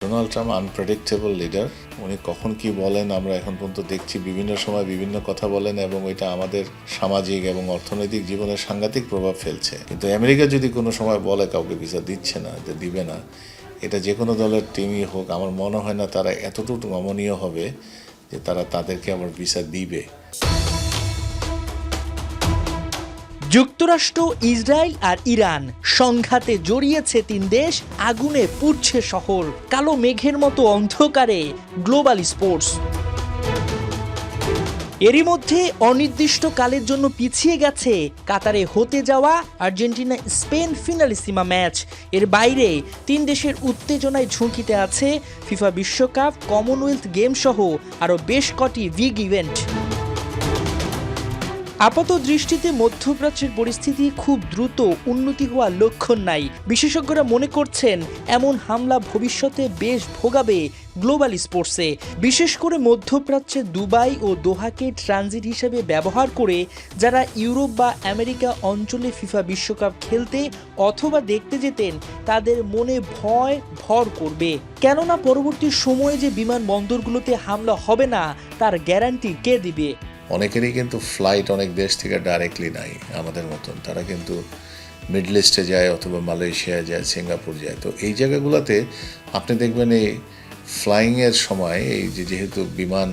Donald Trump unpredictable leader. উনি কখন কি বলেন আমরা এখন পর্যন্ত দেখছি, বিভিন্ন সময় বিভিন্ন কথা বলেন এবং এটা আমাদের সামাজিক এবং অর্থনৈতিক জীবনে সাংঘাতিক প্রভাব ফেলছে। কিন্তু আমেরিকা যদি কোনো সময় বলে কাউকে ভিসা দিচ্ছে না, যে দিবে না, এটা যে কোনো দলের টিমই হোক, আমার মনে হয় না তারা এতটুকু নমনীয় হবে যে তারা তাদেরকে আবার ভিসা দিবে। যুক্তরাষ্ট্র, ইসরায়েল আর ইরান সংঘাতে জড়িয়েছে তিন দেশ, আগুনে পুড়ছে শহর, কালো মেঘের মতো অন্ধকারে গ্লোবাল স্পোর্টস। এরই মধ্যে অনির্দিষ্টকালের জন্য পিছিয়ে গেছে কাতারে হতে যাওয়া আর্জেন্টিনা স্পেন ফিনালিসিমা ম্যাচ। এর বাইরে তিন দেশের উত্তেজনায় ঝুঁকিতে আছে ফিফা বিশ্বকাপ, কমনওয়েলথ গেম সহ আরও বেশ কটি বিগ ইভেন্ট। আপাত দৃষ্টিতে মধ্যপ্রাচ্যের পরিস্থিতি খুব দ্রুত উন্নতি হওয়ার লক্ষণ নাই। বিশেষজ্ঞরা মনে করছেন এমন হামলা ভবিষ্যতে বেশ ভোগাবে গ্লোবাল স্পোর্টসে, বিশেষ করে মধ্যপ্রাচ্যে দুবাই ও দোহাকে ট্রানজিট হিসেবে ব্যবহার করে যারা ইউরোপ বা আমেরিকা অঞ্চলে ফিফা বিশ্বকাপ খেলতে অথবা দেখতে যেতেন, তাদের মনে ভয় ভর করবে। কেননা পরবর্তী সময়ে যে বিমানবন্দরগুলোতে হামলা হবে না তার গ্যারান্টি কে দিবে? অনেকেরই কিন্তু ফ্লাইট অনেক দেশ থেকে ডাইরেক্টলি নাই আমাদের মতন, তারা কিন্তু মিডল ইস্টে যায় অথবা মালয়েশিয়া যায়, সিঙ্গাপুর যায়। তো এই জায়গাগুলোতে আপনি দেখবেন এই ফ্লাইংয়ের সময় এই যেহেতু বিমান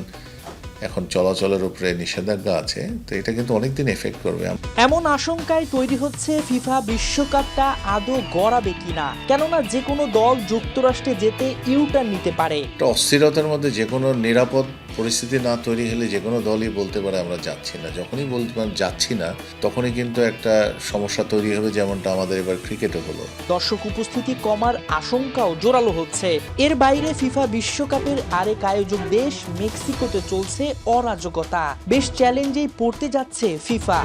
এখন চলাচলের উপরে নিষেধাজ্ঞা আছে, তো এটা কিন্তু অনেকদিন এফেক্ট করবে। এমন আশঙ্কায় তৈরি হচ্ছে ফিফা বিশ্বকাপটা আদৌ গড়াবে কিনা, কেননা যে কোনো দল যুক্তরাষ্ট্রে যেতে ইউটার্ন নিতে পারে। একটা অস্থিরতার মধ্যে যে কোনো নিরাপদ পরিস্থিতি না তৈরি হলে যে কোনো দলই বলতে পারে আমরা যাচ্ছি না। যখনই বলতে পারেন যাচ্ছি না, তখনই কিন্তু একটা সমস্যা তৈরি হবে, যেমনটা আমাদের এবার ক্রিকেটে হলো। দর্শক উপস্থিতি কমার আশঙ্কাও জোরালো হচ্ছে। এর বাইরে ফিফা বিশ্বকাপের আরেক আয়োজক দেশ মেক্সিকোতে চলছে অরাজকতা। বেশ চ্যালেঞ্জেই পড়তে যাচ্ছে ফিফা।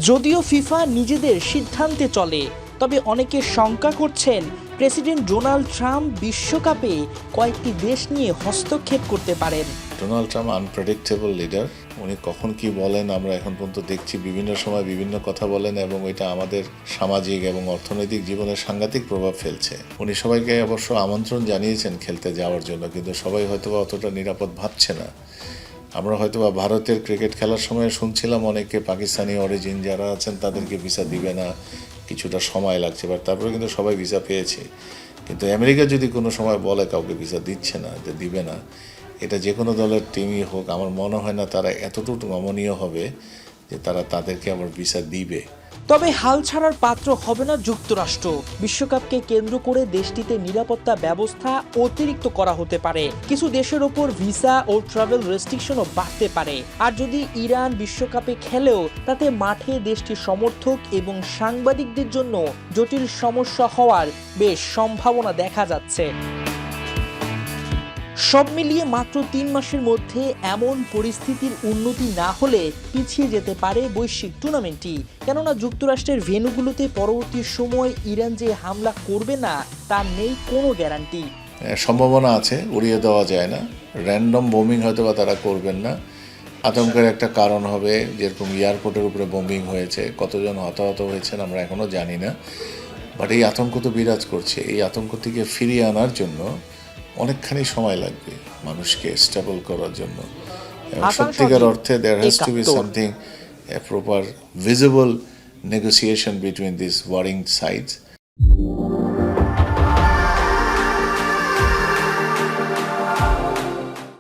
যদিও ফিফা নিজেদের সিদ্ধান্তে চলে, তবে অনেকে শঙ্কা করছেন প্রেসিডেন্ট ডোনাল্ড ট্রাম্প বিশ্বকাপে কয়েকটি দেশ নিয়ে হস্তক্ষেপ করতে পারেন। Donald Trump unpredictable leader. উনি কখন কি বলেন আমরা এখন পর্যন্ত দেখছি, বিভিন্ন সময় বিভিন্ন কথা বলেন এবং এটা আমাদের সামাজিক এবং অর্থনৈতিক জীবনে সাংঘাতিক প্রভাব ফেলছে। উনি সবাইকে অবশ্য আমন্ত্রণ জানিয়েছেন খেলতে যাওয়ার জন্য, কিন্তু সবাই হয়তোবা অতটা নিরাপদ ভাবছে না। আমরা হয়তোবা ভারতের ক্রিকেট খেলার সময় শুনছিলাম অনেকে পাকিস্তানি অরিজিন যারা আছেন তাদেরকে ভিসা দিবে না, কিছুটা সময় লাগছে, বাট তারপরে কিন্তু সবাই ভিসা পেয়েছে। কিন্তু আমেরিকা যদি কোনো সময় বলে কাউকে ভিসা দিচ্ছে না, যে দিবে না, এটা যে কোনো দলের টিমই হোক, আমার মনে হয় না তারা এতটুকু নমনীয় হবে যে তারা তাদেরকে আবার ভিসা দিবে। তবে হাল ছাড়ার পাত্র হবে না যুক্তরাষ্ট্র। বিশ্বকাপকে কেন্দ্র করে দেশটিতে নিরাপত্তা ব্যবস্থা অতিরিক্ত করা হতে পারে। কিছু দেশের ওপর ভিসা ও ট্রাভেল রেস্ট্রিকশনও বাড়তে পারে। আর যদি ইরান বিশ্বকাপে খেলেও তাতে মাঠে দেশটির সমর্থক এবং সাংবাদিকদের জন্য জটিল সমস্যা হওয়ার বেশ সম্ভাবনা দেখা যাচ্ছে। সব মিলিয়ে মাত্র 3 মাসের মধ্যে এমন পরিস্থিতির উন্নতি না হলে পিছিয়ে যেতে পারে বৈশ্বিক টুর্নামেন্টটি। কেননা যুক্তরাষ্ট্রের ভেন্যুগুলোতে পরবর্তী সময় ইরান যে হামলা করবে না তার নেই কোনো গ্যারান্টি। সম্ভাবনা আছে, উড়িয়ে দেওয়া যায় না। র্যান্ডম বোমিং হয়তো বা তারা করবেন না। আতঙ্কের একটা কারণ হবে, যেরকম এয়ারপোর্টের উপরে বোমিং হয়েছে, কতজন হতাহত হয়েছেন আমরা এখনও জানি না, বাট এই আতঙ্ক তো বিরাজ করছে। এই আতঙ্ক থেকে ফিরিয়ে আনার জন্য অনেকখানি সময় লাগবে মানুষকে স্টেবল করার জন্য। সত্যিকার অর্থে there has to be something, a proper visible negotiation between these warring sides.